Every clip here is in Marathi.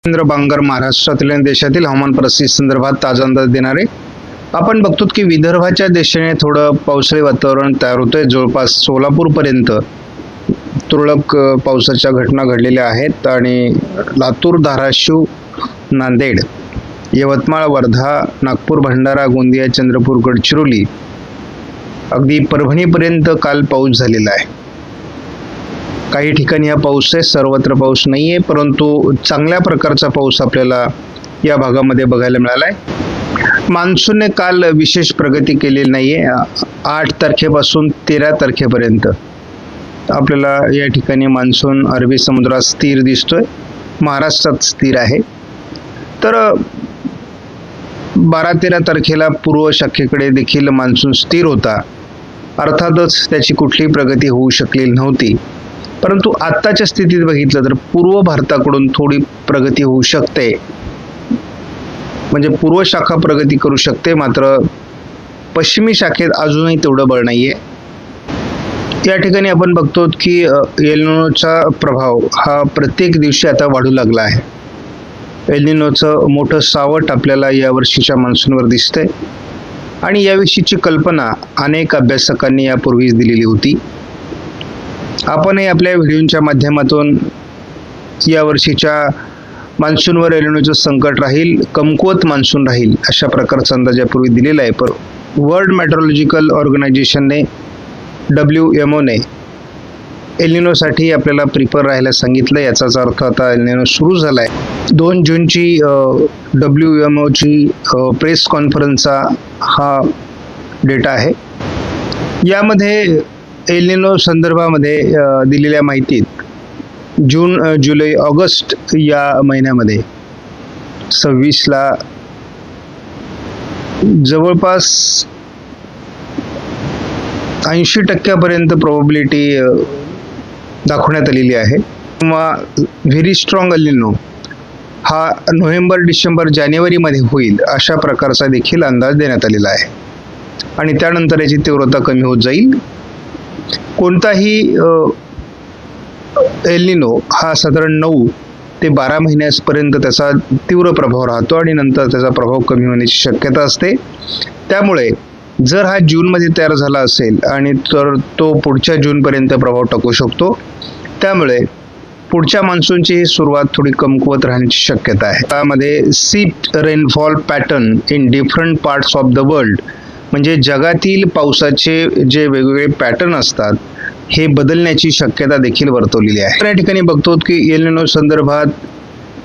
केंद्र बांगर महाराष्ट्रातील आणि देशातील हवामान परिस्थिती संदर्भात ताजा अंदाज देणारे आपण बघतो की विदर्भाच्या दिशेने थोडं पावसाळी वातावरण तयार होतंय। जवळपास सोलापूरपर्यंत तुरळक पावसाच्या घटना घडलेल्या आहेत आणि लातूर, धाराशिव, नांदेड, यवतमाळ, वर्धा, नागपूर, भंडारा, गोंदिया, चंद्रपूर, गडचिरोली, अगदी परभणीपर्यंत काल पाऊस झालेला आहे। काही ठिकाणी हा पाऊस आहे, सर्वत्र पाऊस नाही आहे, परंतु चांगल्या प्रकारचा पाऊस आपल्याला या भागामध्ये बघायला मिळाला आहे। मान्सूनने काल विशेष प्रगती केलेली नाही आहे। 8 तारखेपासून 13 तारखेपर्यंत आपल्याला या ठिकाणी मान्सून अरबी समुद्रात स्थिर दिसतोय, महाराष्ट्रात स्थिर आहे। तर 12-13 तारखेला पूर्व शाखेकडे देखील मान्सून स्थिर होता, अर्थातच त्याची कुठलीही प्रगती होऊ शकलेली नव्हती। परंतु आत्ताच्या स्थितीत बघितलं तर पूर्व भारताकडून थोडी प्रगती होऊ शकते, म्हणजे पूर्व शाखा प्रगती करू शकते, मात्र पश्चिमी शाखेत अजूनही तेवढं बळ नाहीये। या ठिकाणी आपण बघतो की एल निनोचा प्रभाव हा प्रत्येक दिवशी आता वाढू लागला आहे। एल निनोचं मोठं सावट आपल्याला यावर्षीच्या मान्सूनवर दिसतंय आणि याविषयीची कल्पना अनेक अभ्यासकांनी यापूर्वीच दिलेली होती। आपणही आपल्या व्हिडिओच्या माध्यमातून यावर्षीच्या मान्सूनवर एल निनोचं संकट राहील, कमकुवत मान्सून राहील अशा प्रकारचा अंदाज यापूर्वी दिलेला आहे। पण वर्ल्ड मेट्रोलॉजिकल ऑर्गनायझेशनने WMOने एल निनोसाठी आपल्याला प्रिपेअर राहायला सांगितलं। याचाच अर्थ आता एल निनो सुरू झाला आहे। 2 जूनची WMOची प्रेस कॉन्फरन्सचा हा डेटा आहे। यामध्ये एल निनो संदर्भामध्ये दिलेल्या माहितीत जून, जुलै, ऑगस्ट या महिन्यामध्ये 26ला जवळपास 80% प्रोबॅबिलिटी दाखवण्यात आलेली आहे। किंवा व्हेरी स्ट्रॉंग एल निनो हा नोव्हेंबर, डिसेंबर, जानेवारीमध्ये होईल अशा प्रकारचा देखील अंदाज देण्यात आलेला आहे आणि त्यानंतर याची तीव्रता कमी होत जाईल। कोणताही एल निनो हा साधारण 9 ते 12 महिन्यापर्यंत त्याचा तीव्र प्रभाव राहतो आणि नंतर त्याचा प्रभाव कमी होण्याची शक्यता असते। त्यामुळे जर हा जूनमध्ये तयार झाला असेल आणि तर तो पुढच्या जूनपर्यंत प्रभाव टाकू शकतो। त्यामुळे पुढच्या मान्सूनची सुरुवात थोडी कमकुवत राहण्याची शक्यता आहे। त्यामध्ये seeped rainfall pattern in different parts of the world, म्हणजे जगातील पावसाचे जे वेगवेगळे पॅटर्न असतात हे बदलण्याची शक्यता देखील वर्तवलेली आहे। या ठिकाणी बघतो की एल निनो संदर्भात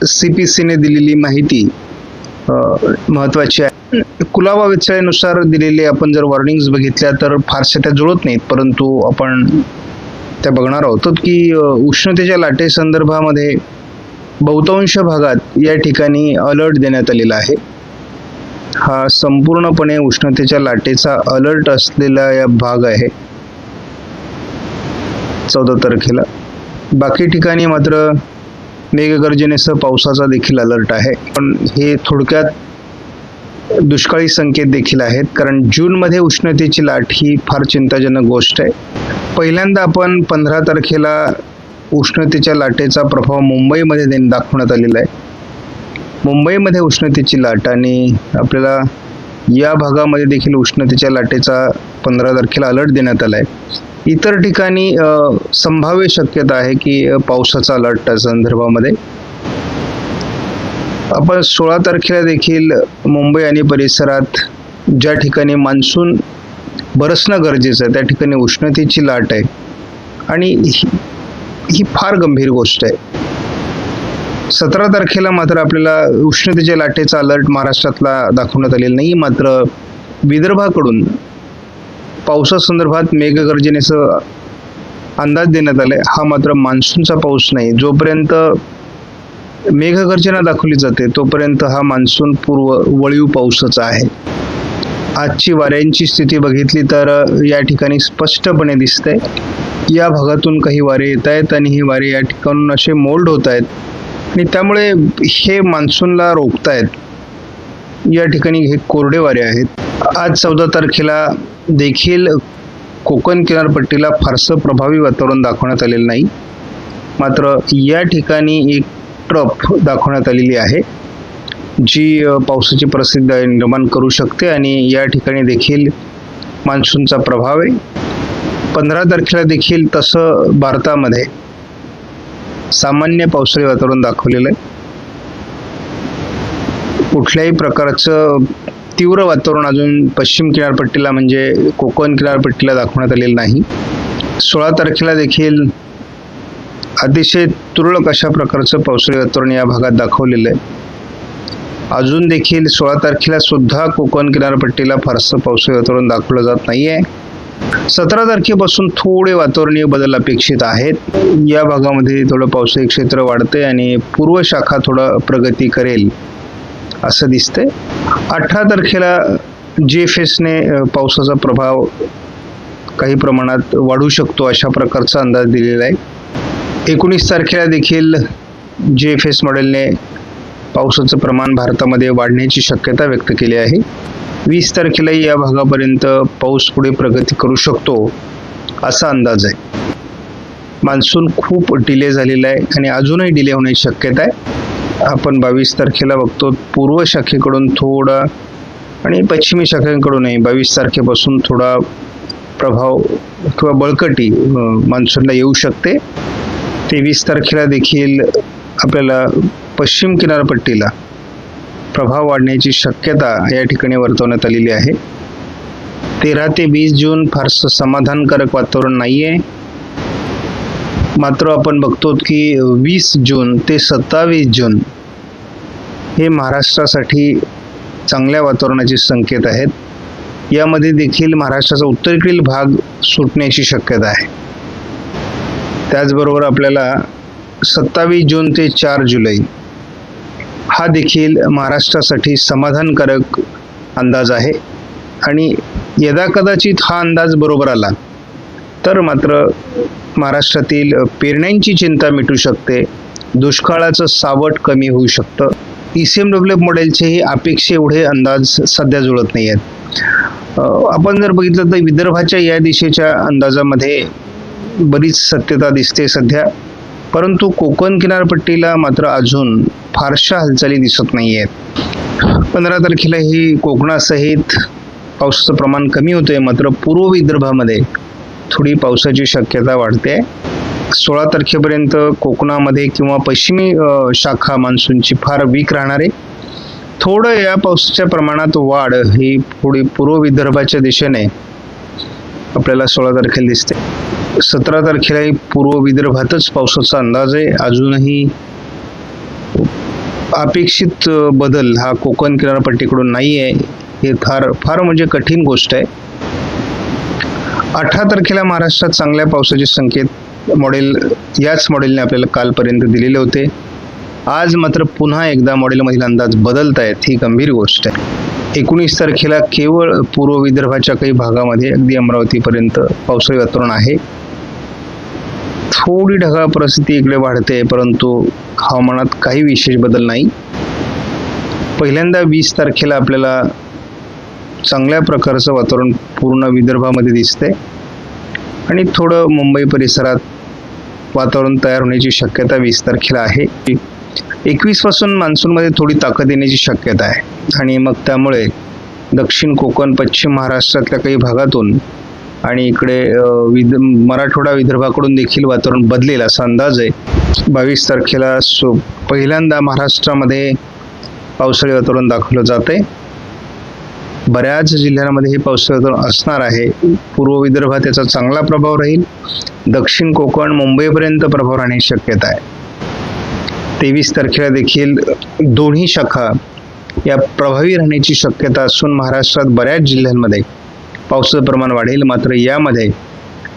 CPCने दिलेली माहिती महत्त्वाची आहे। कुलाबा वेधशाळेनुसार दिलेले आपण जर वॉर्निंग्स बघितल्या तर फारशा त्या जुळत नाहीत, परंतु आपण त्या बघणार आहोत की उष्णतेच्या लाटे संदर्भामध्ये बहुतांश भागात या ठिकाणी अलर्ट देण्यात आलेला आहे। हा संपूर्णपणे उष्णतेच्या लाटेचा अलर्ट असलेला या भाग आहे 14 तारखेला। बाकी ठिकाणी मात्र मेघगर्जनेसह पावसाचा देखील अलर्ट आहे। पण हे थोडक्यात दुष्काळी संकेत देखील आहेत, कारण जूनमध्ये उष्णतेची लाट ही फार चिंताजनक गोष्ट आहे। पहिल्यांदा आपण 15 तारखेला उष्णतेच्या लाटेचा प्रभाव मुंबईमध्ये दाखवण्यात आलेला आहे। मुंबईमध्ये उष्णतेची लाट आणि आपल्याला या भागामध्ये देखील उष्णतेच्या लाटेचा 15 तारखेला अलर्ट देण्यात आला आहे। इतर ठिकाणी संभाव्य शक्यता आहे की पावसाचा अलर्ट त्या संदर्भामध्ये आपण 16 तारखेला देखील मुंबई आणि परिसरात ज्या ठिकाणी मान्सून बरसणं गरजेचं आहे त्या ठिकाणी उष्णतेची लाट आहे आणि ही फार गंभीर गोष्ट आहे। 17 तारखेला मात्र आपल्याला उष्णतेच्या लाटेचा अलर्ट महाराष्ट्रातला दाखवण्यात आलेला नाही, मात्र विदर्भाकडून पावसासंदर्भात मेघगर्जनेचा अंदाज देण्यात आलाय। हा मात्र मान्सूनचा पाऊस नाही। जोपर्यंत मेघगर्जना दाखवली जाते तोपर्यंत हा मान्सून पूर्व वळीव पाऊसच आहे। आजची वाऱ्यांची स्थिती बघितली तर या ठिकाणी स्पष्टपणे दिसतंय या भागातून काही वारे येत आहेत आणि ही वारे या ठिकाणून असे मोल्ड होत आहेत आणि त्यामुळे हे मान्सूनला रोखतायत। या ठिकाणी हे कोरडे वारे आहेत। आज 14 तारखेला देखील कोकण किनारपट्टीला फारसं प्रभावी वातावरण दाखवण्यात आलेलं नाही, मात्र या ठिकाणी एक ट्रफ दाखवण्यात आलेली आहे, जी पावसाची परिस्थिती निर्माण करू शकते आणि या ठिकाणी देखील मान्सूनचा प्रभाव आहे. 15 तारखेला देखील तसं भारतामध्ये सामान्य पावसाळी वातावरण दाखवलेलं आहे. कुठल्याही प्रकारचं तीव्र वातावरण अजून पश्चिम किनारपट्टीला म्हणजे कोकण किनारपट्टीला दाखवण्यात आलेलं नाही. 16 तारखेला देखील अतिशय तुरळक अशा प्रकारचं पावसाळी वातावरण या भागात दाखवलेलं आहे. अजून देखील 16 तारखेला सुद्धा कोकण किनारपट्टीला फारसं पावसाळी वातावरण दाखवलं जात नाही आहे. 17 तारखेपासून थोडे वातावरणीय बदल अपेक्षित आहेत. या भागामध्ये थोडं पावसाळी क्षेत्र वाढते आणि पूर्व शाखा थोडं प्रगती करेल असं दिसतंय. 18 तारखेला JFSने पावसाचा प्रभाव काही प्रमाणात वाढू शकतो अशा प्रकारचा अंदाज दिलेला आहे. 19 तारखेला देखील JFS मॉडेलने पावसाचं प्रमाण भारतामध्ये वाढण्याची शक्यता व्यक्त केली आहे. 20 तारखेलाही या भागापर्यंत पाऊस पुढे प्रगती करू शकतो असा अंदाज आहे. मान्सून खूप डिले झालेला आहे आणि अजूनही डिले होण्याची शक्यता आहे. आपण 22 तारखेला बघतो पूर्व शाखेकडून थोडा आणि पश्चिमी शाखेकडूनही 22 तारखेपासून थोडा प्रभाव किंवा बळकटी मान्सूनला येऊ शकते. 23 तारखेला देखील आपल्याला पश्चिम किनारपट्टीला प्रभाव वाढण्याची शक्यता या ठिकाणी वर्तवण्यात आलेली आहे. 13 ते 20 जून फारसं समाधानकारक वातावरण नाही आहे. मात्र आपण बघतो की 20 जून ते 27 जून हे महाराष्ट्रासाठी चांगल्या वातावरणाचे संकेत आहेत. यामध्ये देखील महाराष्ट्राचा उत्तरेकडील भाग सुटण्याची शक्यता आहे. त्याचबरोबर आपल्याला 27 जून ते 4 जुलै हा देखील महाराष्ट्रासाठी समाधानकारक अंदाज आहे आणि यदाकदाचित हा अंदाज बरोबर आला तर मात्र महाराष्ट्रातील पेरण्यांची चिंता मिटू शकते, दुष्काळाचं सावट कमी होऊ शकतं. ECMWF मॉडेलचेही अपेक्षे एवढे अंदाज सध्या जुळत नाही आहेत. आपण जर बघितलं तर विदर्भाच्या या दिशेच्या अंदाजामध्ये बरीच सत्यता दिसते सध्या, परंतु कोकण किनारपट्टीला मात्र अजून फारशा हालचाली दिसत नाही आहेत. 15 तारखेलाही कोकणासहित पावसाचं प्रमाण कमी होतंय, मात्र पूर्व विदर्भामध्ये थोडी पावसाची शक्यता वाढते. 16 तारखेपर्यंत कोकणामध्ये किंवा पश्चिमी शाखा मान्सूनची फार वीक राहणार आहे. थोडं या पावसाच्या प्रमाणात वाढ ही थोडी पूर्व विदर्भाच्या दिशेने आपल्याला 16 तारखेला दिसते. 17 तारखेलाही पूर्व विदर्भातच पावसाचा अंदाज आहे. अजूनही अपेक्षित बदल हा कोकण किनारपट्टीकडून नाही आहे. हे फार म्हणजे कठीण गोष्ट आहे. 18 तारखेला महाराष्ट्रात चांगल्या पावसाचे संकेत याच मॉडेलने आपल्याला कालपर्यंत दिलेले होते. आज मात्र पुन्हा एकदा मॉडेलमधील अंदाज बदलत आहेत, ही गंभीर गोष्ट आहे. 19 तारखेला केवळ पूर्व विदर्भाच्या काही भागामध्ये अगदी अमरावतीपर्यंत पावसाळी वातावरण आहे. थोडी ढगाळ परिस्थिती इकडे वाढते, परंतु हवामानात काही विशेष बदल नाही. पहिल्यांदा 20 तारखेला आपल्याला चांगल्या प्रकारचं वातावरण पूर्ण विदर्भामध्ये दिसते आणि थोडं मुंबई परिसरात वातावरण तयार होण्याची शक्यता 20 तारखेला आहे. 21 पासून मान्सूनमध्ये थोडी ताकद येण्याची शक्यता आहे आणि मग त्यामुळे दक्षिण कोकण, पश्चिम महाराष्ट्रातल्या काही भागातून आणि इकडे मराठवाडा विदर्भाकडून देखील वातावरण बदलेल असा अंदाज आहे. 22 तारखेला पहिल्यांदा महाराष्ट्रामध्ये पावसाळी वातावरण दाखवलं जाते. बऱ्याच जिल्ह्यांमध्ये हे पावसाळी वातावरण असणार आहे. पूर्व विदर्भात याचा चांगला प्रभाव राहील. दक्षिण कोकण, मुंबईपर्यंत प्रभाव राहण्याची शक्यता आहे. 23 तारखेला देखील दोन्ही शाखा या प्रभावी राहण्याची शक्यता असून महाराष्ट्रात बऱ्याच जिल्ह्यांमध्ये पावसाचं प्रमाण वाढेल. मात्र यामध्ये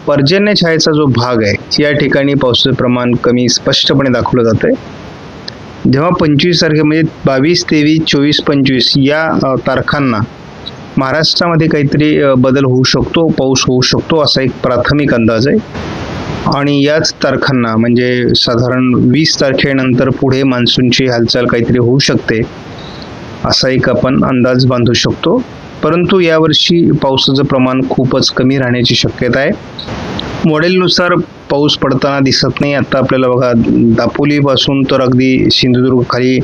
पर्जन्य छायेचा जो भाग आहे या ठिकाणी पावसाचं प्रमाण कमी स्पष्टपणे दाखवलं जातं आहे. जेव्हा 25 तारखे म्हणजे 22, 23, 24, 25 या तारखांना महाराष्ट्रामध्ये काहीतरी बदल होऊ शकतो, पाऊस होऊ शकतो असा एक प्राथमिक अंदाज आहे. आणि याच तारखांना म्हणजे साधारण 20 तारखेनंतर पुढे मान्सूनची हालचाल काहीतरी होऊ शकते असा एक आपण अंदाज बांधू शकतो. परंतु यावर्षी पावसाचं प्रमाण खूपच कमी राहण्याची शक्यता आहे. मॉडेलनुसार पाऊस पडताना दिसत नाही. आता आपल्याला बघा दापोलीपासून तर अगदी सिंधुदुर्ग खाली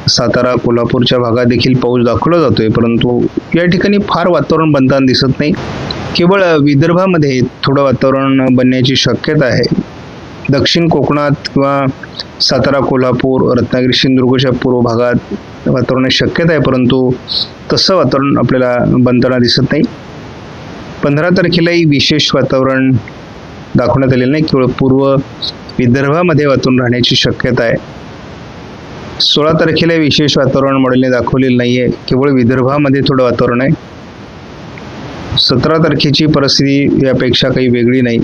सातारा कोल्हापूरच्या भागात देखील पाऊस दाखवला जातोय, परंतु या ठिकाणी फार वातावरण बनताना दिसत नाही. केवळ विदर्भामध्ये थोडं वातावरण बनण्याची शक्यता आहे. दक्षिण कोकणात किंवा सातारा कोल्हापूर रत्नागिरी सिंधुदुर्गच्या पूर्व भागात वातावरणाची शक्यता आहे, परंतु तसं वातावरण आपल्याला बनताना दिसत नाही. 15 तारखेलाही विशेष वातावरण दाखवण्यात आलेलं नाही, केवळ पूर्व विदर्भामध्ये वातावरण राहण्याची शक्यता आहे. 16 तारखेला विशेष वातावरण मॉडेलने दाखवलेलं नाही आहे, केवळ विदर्भामध्ये थोडं वातावरण आहे. 17 तारखेची परिस्थिती यापेक्षा काही वेगळी नाही.